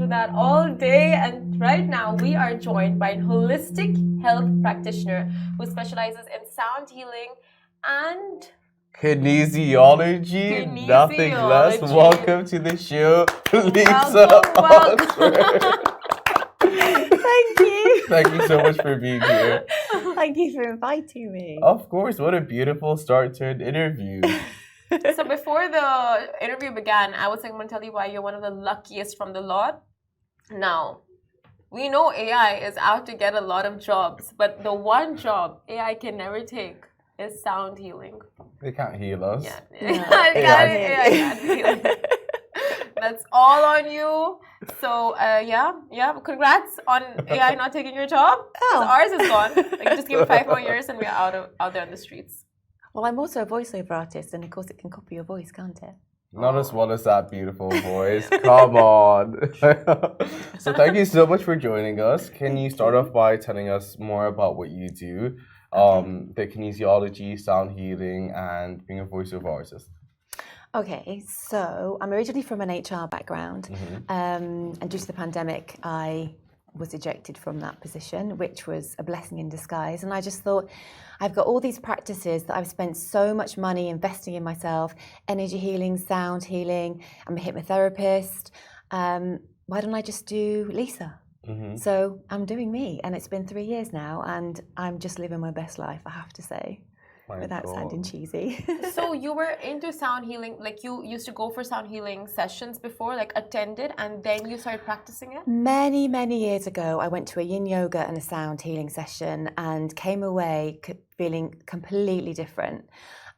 to that all day. And right now, we are joined by a holistic health practitioner who specializes in sound healing and Kinesiology, nothing less. Welcome to the show, Lisa. Welcome. Thank you. Thank you so much for being here. Thank you for inviting me. Of course, what a beautiful start to an interview. So before the interview began, I was going to tell you why you're one of the luckiest from the lot. Now, we know AI is out to get a lot of jobs, but the one job AI can never take is sound healing. They can't heal us. Yeah. AI can't heal. That's all on you. So, congrats on AI not taking your job. Because ours is gone. Like, just give it 5 more years and we're out there on the streets. Well, I'm also a voiceover artist, and of course it can copy your voice, can't it? Not as well as that beautiful voice. Come on. So thank you so much for joining us. Can you start off by telling us more about what you do? The kinesiology, sound healing, and being a voiceover artist. Okay, so I'm originally from an HR background, and due to the pandemic, I was ejected from that position, which was a blessing in disguise. And I just thought, I've got all these practices that I've spent so much money investing in myself, energy healing, sound healing, I'm a hypnotherapist. Why don't I just do Lisa? So I'm doing me, and it's been 3 years now, and I'm just living my best life, I have to say. Without sounding cheesy. So you were into sound healing, like you used to go for sound healing sessions before, like attended, and then you started practicing it? Many, many years ago, I went to a yin yoga and a sound healing session and came away feeling completely different.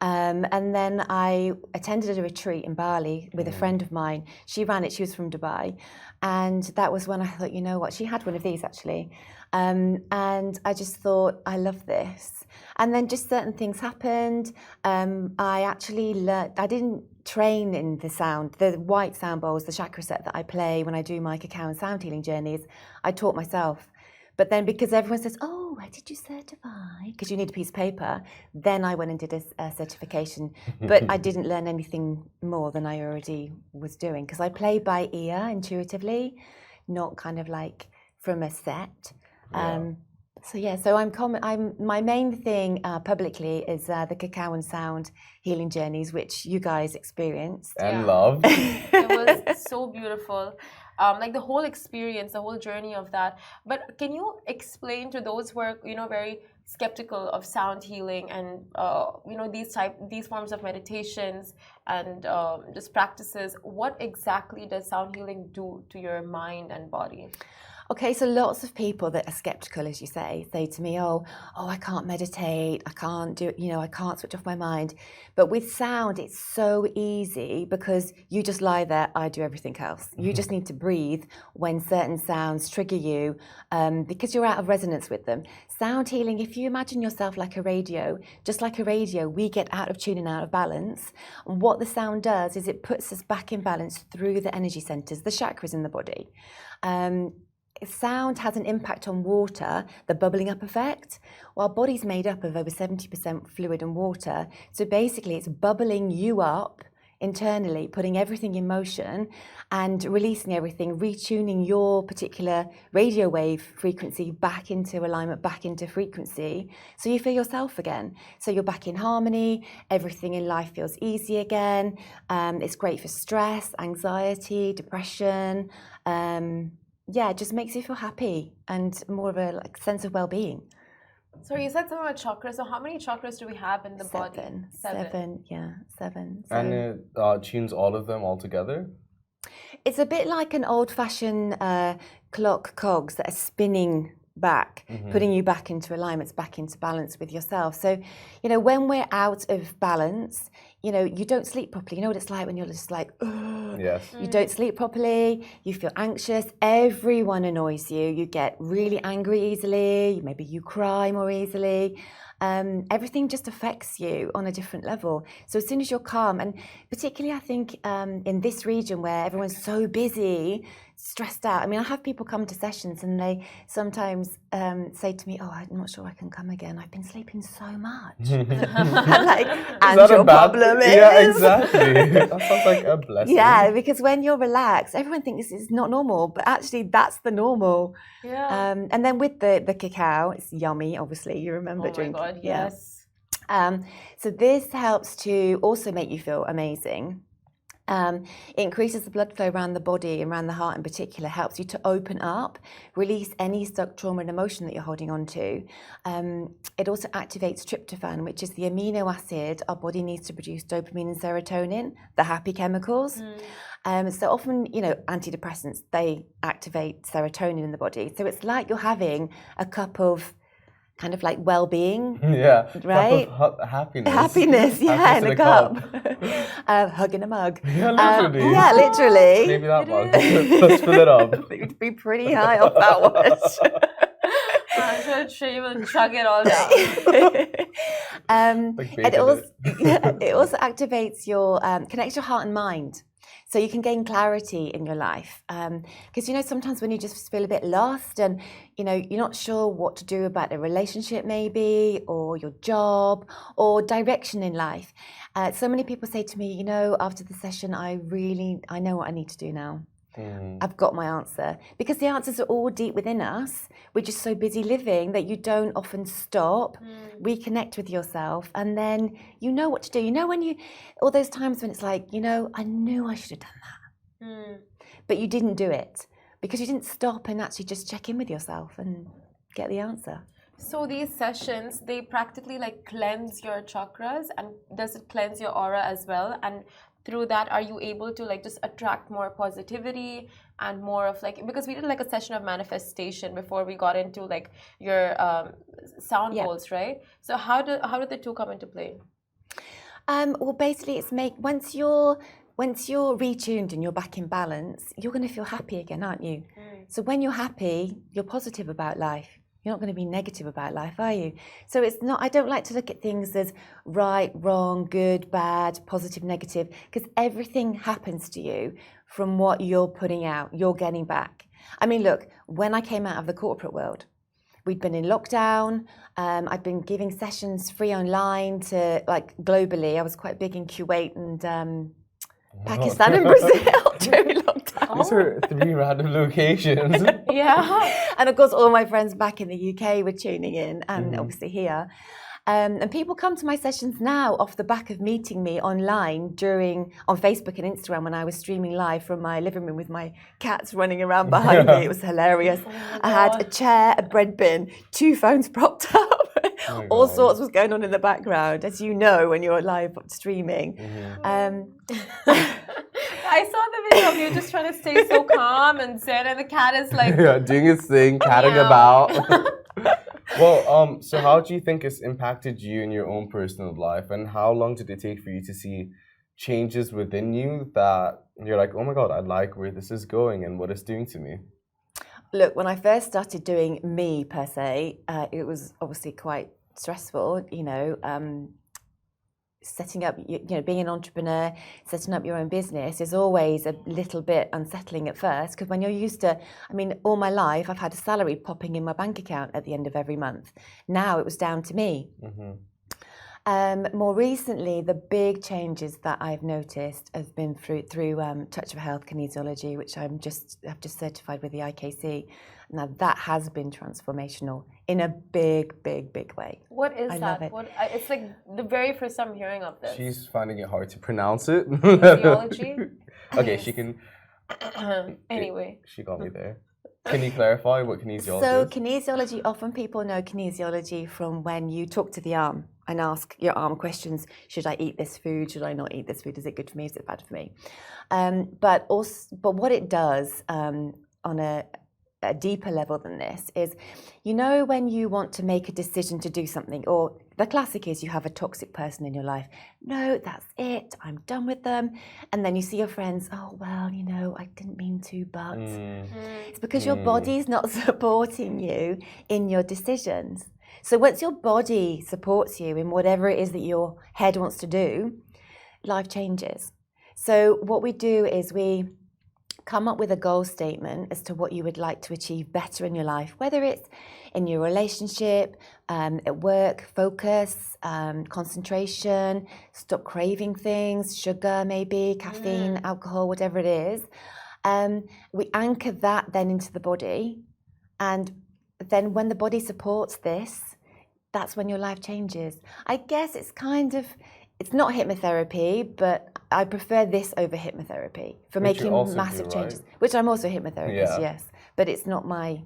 And then I attended a retreat in Bali with a friend of mine. She ran it, she was from Dubai. And that was when I thought, you know what, she had one of these actually. And I just thought, I love this. And then just certain things happened. I actually learned, I didn't train in the sound, the white sound bowls, the chakra set that I play when I do my cacao and sound healing journeys, I taught myself. But then because everyone says, oh, where did you certify? Because you need a piece of paper. Then I went and did a certification. But I didn't learn anything more than I already was doing. Because I play by ear intuitively, not kind of like from a set. So I'm my main thing publicly is the cacao and sound healing journeys, which you guys experienced and love. It was so beautiful. Like the whole experience, the whole journey of that. But can you explain to those who are, very skeptical of sound healing and, these forms of meditations and just practices, what exactly does sound healing do to your mind and body? Okay, so lots of people that are skeptical, as you say to me, oh, I can't meditate, I can't do, I can't switch off my mind. But with sound, it's so easy because you just lie there, I do everything else. You just need to breathe when certain sounds trigger you because you're out of resonance with them. Sound healing, if you imagine yourself like a radio, just like a radio, we get out of tune and out of balance. And what the sound does is it puts us back in balance through the energy centers, the chakras in the body. Sound has an impact on water, the bubbling up effect. Our body's made up of over 70% fluid and water. So basically it's bubbling you up internally, putting everything in motion and releasing everything, retuning your particular radio wave frequency back into alignment, back into frequency. So you feel yourself again. So you're back in harmony, everything in life feels easy again. It's great for stress, anxiety, depression. It just makes you feel happy and more of a sense of well-being. So you said something about chakras. So how many chakras do we have in the body? Seven. So and it tunes all of them all together? It's a bit like an old-fashioned clock cogs that are spinning back, putting you back into alignments, back into balance with yourself. So, when we're out of balance, you don't sleep properly. You know what it's like when you're just like, ugh. Yes. You don't sleep properly, you feel anxious, everyone annoys you, you get really angry easily, maybe you cry more easily. Everything just affects you on a different level. So as soon as you're calm, and particularly I think in this region where everyone's so busy, stressed out. I mean, I have people come to sessions and they sometimes say to me, "Oh, I'm not sure I can come again. I've been sleeping so much." I'm like, and your problem is. Yeah, exactly. That sounds like a blessing. Yeah, because when you're relaxed, everyone thinks this is not normal, but actually that's the normal. Yeah. And then with the cacao, it's yummy. Obviously, you remember Oh my drinking. God, Yeah. yes. So this helps to also make you feel amazing. It increases the blood flow around the body and around the heart in particular, helps you to open up, release any stuck trauma and emotion that you're holding on to. It also activates tryptophan, which is the amino acid our body needs to produce dopamine and serotonin, the happy chemicals. So often, antidepressants, they activate serotonin in the body. So it's like you're having a cup of kind of like well-being, yeah, right? Cup of happiness. Happiness, yeah, in a cup. Hug in a mug. Yeah, literally. Yeah, literally. Maybe that mug. Let's fill it up. You'd be pretty high off that one. I'm sure you will chug it all down. It also activates your, connects your heart and mind. So you can gain clarity in your life. Because, sometimes when you just feel a bit lost and, you're not sure what to do about a relationship maybe, or your job, or direction in life. So many people say to me, after the session, I know what I need to do now. I've got my answer. Because the answers are all deep within us. We're just so busy living that you don't often stop, reconnect with yourself, and then you know what to do. All those times when it's like, I knew I should have done that. But you didn't do it because you didn't stop and actually just check in with yourself and get the answer. So these sessions, they practically like cleanse your chakras, and does it cleanse your aura as well? And through that, are you able to like just attract more positivity and more of like, because we did like a session of manifestation before we got into like your sound bowls, right? So how did the two come into play? Well, basically, it's once you're retuned and you're back in balance, you're going to feel happy again, aren't you? So when you're happy, you're positive about life. You're not going to be negative about life, are you? So it's not. I don't like to look at things as right, wrong, good, bad, positive, negative, because everything happens to you from what you're putting out. You're getting back. I mean, look, when I came out of the corporate world, we'd been in lockdown. I'd been giving sessions free online to like globally. I was quite big in Kuwait and Pakistan and Brazil during lockdown. These are 3 random locations. Yeah. And of course, all my friends back in the UK were tuning in, and obviously here. And people come to my sessions now off the back of meeting me online on Facebook and Instagram when I was streaming live from my living room with my cats running around behind me. It was hilarious. I had a chair, a bread bin, 2 phones propped up. All sorts was going on in the background, as you know when you're live streaming. I saw the video of you just trying to stay so calm and zen, and the cat is like doing its thing, catting about. Well, so how do you think it's impacted you in your own personal life, and how long did it take for you to see changes within you that you're like, oh my God, I like where this is going and what it's doing to me? Look, when I first started doing me per se, it was obviously quite stressful, setting up, being an entrepreneur, setting up your own business is always a little bit unsettling at first, because when you're used to, all my life I've had a salary popping in my bank account at the end of every month. Now it was down to me. More recently, the big changes that I've noticed have been through Touch of Health Kinesiology, which I've just certified with the IKC. Now that has been transformational in a big, big, big way. What is I that? love it. It's like the very first time hearing of this. She's finding it hard to pronounce it. Kinesiology? Okay, she can. Anyway. She got me there. Can you clarify what kinesiology So is? kinesiology, often people know kinesiology from when you talk to the arm and ask your arm questions. Should I eat this food? Should I not eat this food? Is it good for me? Is it bad for me? But what it does on a deeper level than this is, when you want to make a decision to do something, or the classic is you have a toxic person in your life. No, that's it. I'm done with them. And then you see your friends, oh, well, I didn't mean to, but it's because your body's not supporting you in your decisions. So once your body supports you in whatever it is that your head wants to do, life changes. So what we do is we come up with a goal statement as to what you would like to achieve better in your life, whether it's in your relationship, at work, focus, concentration, stop craving things, sugar maybe, caffeine, alcohol, whatever it is. We anchor that then into the body, and then when the body supports this, that's when your life changes. I guess it's not hypnotherapy, but I prefer this over hypnotherapy for Which you making also massive do, changes. right? Which I'm also a hypnotherapist, Yeah. yes, but it's not my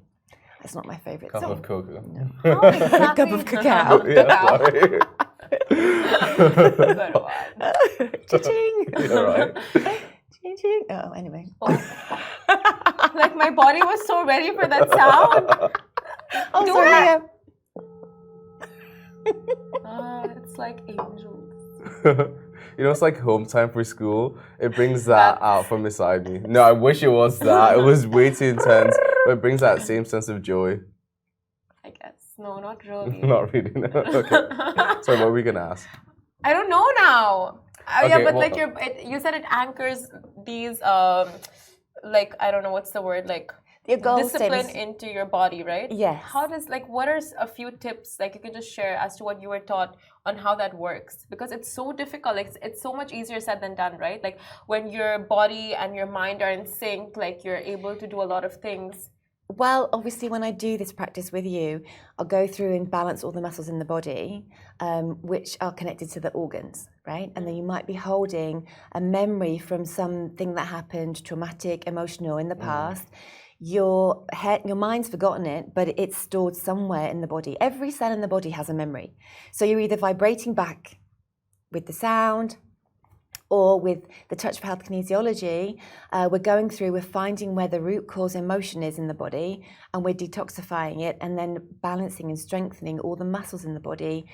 favorite. Cup of cocoa. How exactly? Cup of cacao. Yeah, sorry. Good one. Cha-ching. Yeah, right. Ching-ching. Oh, anyway. Like my body was so ready for that sound. Oh, Do sorry. it. It's like angels. You know, it's like home time for school. It brings that out from inside me. No, I wish it was that. It was way too intense, but it brings that same sense of joy. I guess. No, not really. Not really. No. Okay. Sorry, what were we gonna ask? I don't know now. Yeah, Okay, but well- like you said it anchors these like I don't know what's the word, like Your goal discipline statements. into your body, right? Yes. How does, like, what are a few tips like you can just share as to what you were taught on how that works? Because it's so difficult. Like, it's so much easier said than done, right? Like when your body and your mind are in sync, like you're able to do a lot of things. Well, obviously, when I do this practice with you, I'll go through and balance all the muscles in the body, which are connected to the organs, right? And then you might be holding a memory from something that happened, traumatic, emotional in the past. Your mind's forgotten it, but it's stored somewhere in the body. Every cell in the body has a memory. So you're either vibrating back with the sound, or with the touch of health kinesiology, we're going through, we're finding where the root cause emotion is in the body, and we're detoxifying it and then balancing and strengthening all the muscles in the body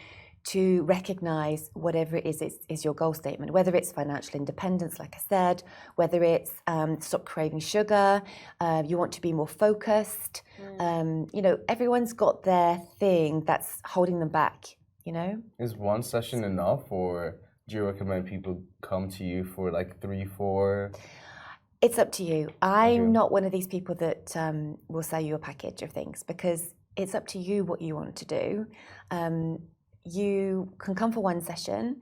to recognize whatever it is your goal statement, whether it's financial independence, like I said, whether it's stop craving sugar, you want to be more focused. You know, everyone's got their thing that's holding them back, you know? Is one session enough, or do you recommend people come to you for like 3, 4? It's up to you. I'm not one of these people that will sell you a package of things, because it's up to you what you want to do. You can come for one session,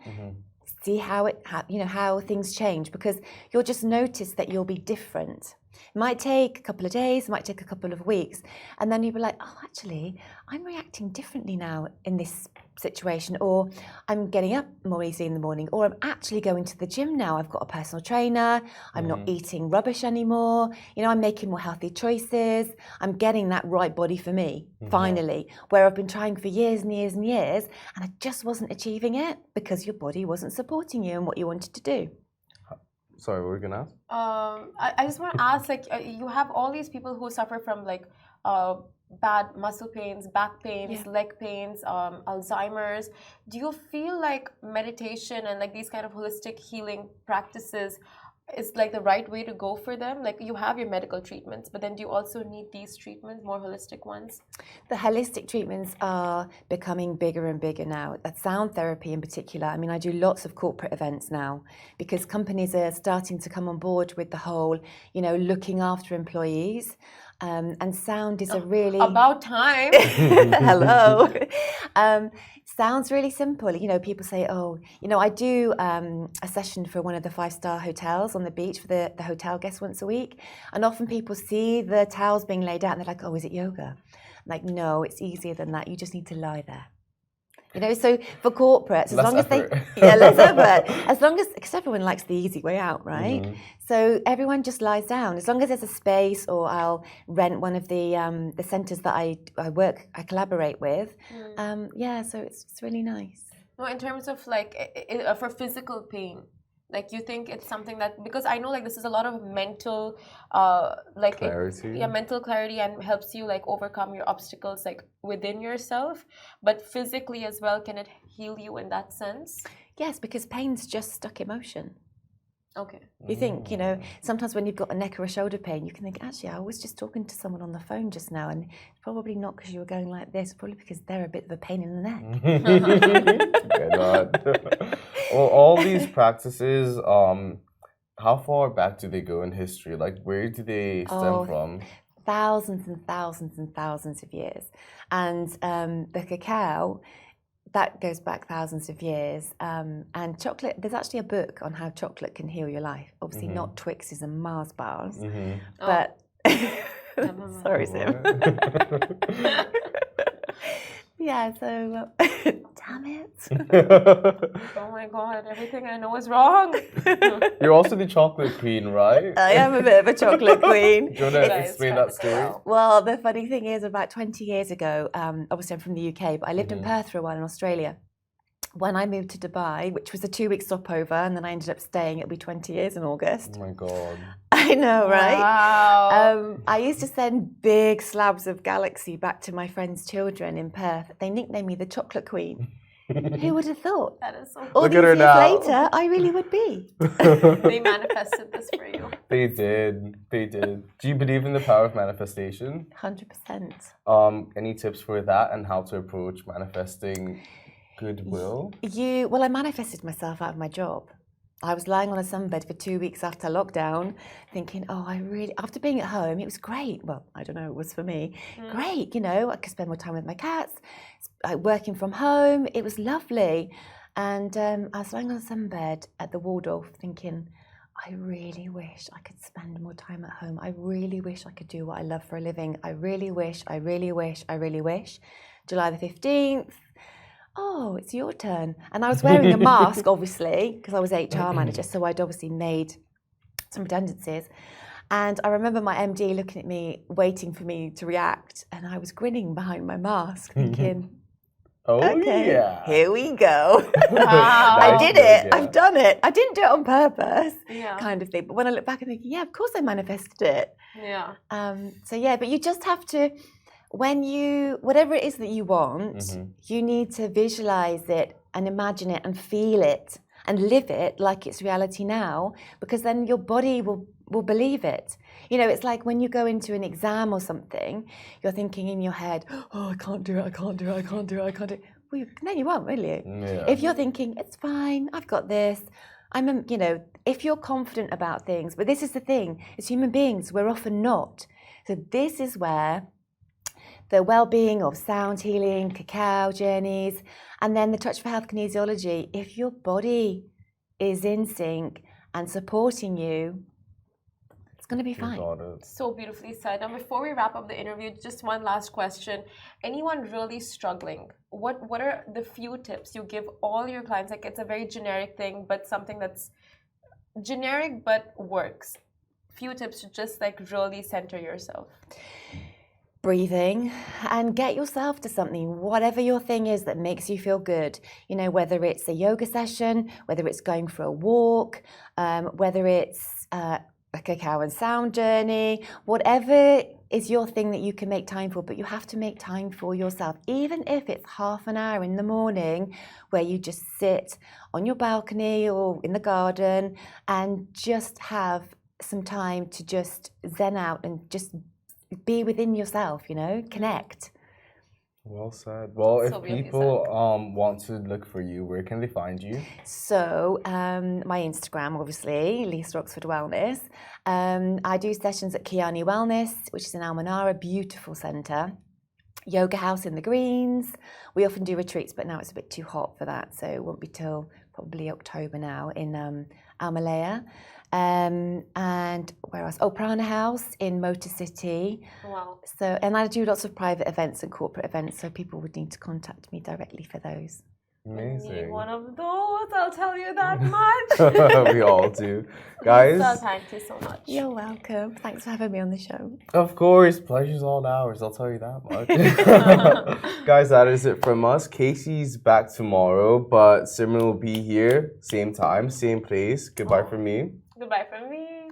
see how things change, because you'll just notice that you'll be different. It might take a couple of days, it might take a couple of weeks, and then you'll be like, oh, actually, I'm reacting differently now in this situation, or I'm getting up more easily in the morning, or I'm actually going to the gym now. I've got a personal trainer. I'm not eating rubbish anymore. You know, I'm making more healthy choices. I'm getting that right body for me, finally, where I've been trying for years and years and years, and I just wasn't achieving it because your body wasn't supporting you in what you wanted to do. Sorry, what were we gonna ask? I just want to ask, like, you have all these people who suffer from like bad muscle pains, back pains, leg pains, Alzheimer's. Do you feel like meditation and like these kind of holistic healing practices is like the right way to go for them? Like, you have your medical treatments, but then do you also need these treatments, more holistic ones? The holistic treatments are becoming bigger and bigger now. That sound therapy in particular. I mean, I do lots of corporate events now because companies are starting to come on board with the whole, you know, looking after employees. And sound is a really... About time. Hello. Sounds really simple. You know, people say, oh, you know, I do a session for one of the 5-star hotels on the beach for the hotel guests once a week. And often people see the towels being laid out and they're like, oh, is it yoga? I'm like, no, it's easier than that. You just need to lie there. You know, so for corporates, as long as they, less effort, as long as, because everyone likes the easy way out, right? So everyone just lies down. As long as there's a space, or I'll rent one of the centres that I collaborate with. So it's really nice. No, in terms of like for physical pain, like, you think it's something that, because I know like this is a lot of mental like clarity. Mental clarity, and helps you like overcome your obstacles like within yourself, but physically as well, can it heal you in that sense? Yes, because pain's just stuck emotion. Okay. You think, you know, sometimes when you've got a neck or a shoulder pain, you can think, actually, I was just talking to someone on the phone just now, and it's probably not because you were going like this, probably because they're a bit of a pain in the neck. Well, all these practices, how far back do they go in history? Like, where do they stem Oh, from? thousands and thousands and thousands of years. And the cacao, that goes back thousands of years. And chocolate, there's actually a book on how chocolate can heal your life. Obviously, not Twixes and Mars bars, but. Sorry, Sim. Yeah, so. Damn it. Oh my god, everything I know is wrong. You're also the chocolate queen, right? I am a bit of a chocolate queen. Do you want to explain that story? Well, the funny thing is, about 20 years ago, obviously I'm from the UK, but I lived in Perth for a while in Australia. When I moved to Dubai, which was a 2-week stopover, and then I ended up staying, it'll be 20 years in August. Oh my god. I know, right? Wow. I used to send big slabs of Galaxy back to my friends' children in Perth. They nicknamed me the Chocolate Queen. Who would have thought? That is so All Look these at her years now. later, I really would be. They manifested this for you. They did. They did. Do you believe in the power of manifestation? 100%. Any tips for that and how to approach manifesting goodwill? Well, I manifested myself out of my job. I was lying on a sunbed for 2 weeks after lockdown, thinking, after being at home, it was great. Well, I don't know, it was for me. Great, I could spend more time with my cats, working from home. It was lovely. And I was lying on a sunbed at the Waldorf thinking, I really wish I could spend more time at home. I really wish I could do what I love for a living. I really wish. July the 15th. Oh, it's your turn. And I was wearing a mask, obviously, because I was HR manager, so I'd obviously made some redundancies. And I remember my MD looking at me, waiting for me to react, and I was grinning behind my mask, thinking, okay, yeah. here we go. Wow. I did it. Yeah. I've done it. I didn't do it on purpose, Yeah. kind of thing. But when I look back, I'm thinking, yeah, of course I manifested it. Yeah. But you just have to, whatever it is that you want, you need to visualize it and imagine it and feel it and live it like it's reality now, because then your body will believe it. It's like when you go into an exam or something, you're thinking in your head, oh, I can't do it. Well, no, you won't, will you? Yeah. If you're thinking, it's fine, I've got this. If you're confident about things, but this is the thing, as human beings, we're often not. So this is where the well-being of sound healing, cacao journeys, and then the touch for health kinesiology. If your body is in sync and supporting you, it's going to be fine. So beautifully said. Now, before we wrap up the interview, just one last question. Anyone really struggling, what are the few tips you give all your clients? Like, it's a very generic thing, but something that's generic but works. Few tips to just like really center yourself. Breathing and get yourself to something, whatever your thing is that makes you feel good. Whether it's a yoga session, whether it's going for a walk, whether it's a cacao and sound journey, whatever is your thing that you can make time for, but you have to make time for yourself, even if it's half an hour in the morning where you just sit on your balcony or in the garden and just have some time to just zen out and just be within yourself, connect. Well said. Well, So if beautifully people want to look for you, where can they find you? So my Instagram, obviously, Lisa Oxford Wellness. I do sessions at Kiani Wellness, which is in Almanara, beautiful centre. Yoga House in the Greens. We often do retreats, but now it's a bit too hot for that, so it won't be till probably October now in Almalaya. And where else? Oh, Prana House in Motor City. Wow. So, and I do lots of private events and corporate events, so people would need to contact me directly for those. Amazing. One of those, I'll tell you that much. We all do. Guys. Lisa, thank you so much. You're welcome. Thanks for having me on the show. Of course, pleasure's all ours, I'll tell you that much. Guys, that is it from us. Casey's back tomorrow, but Simran will be here, same time, same place. Goodbye from me. Goodbye from me.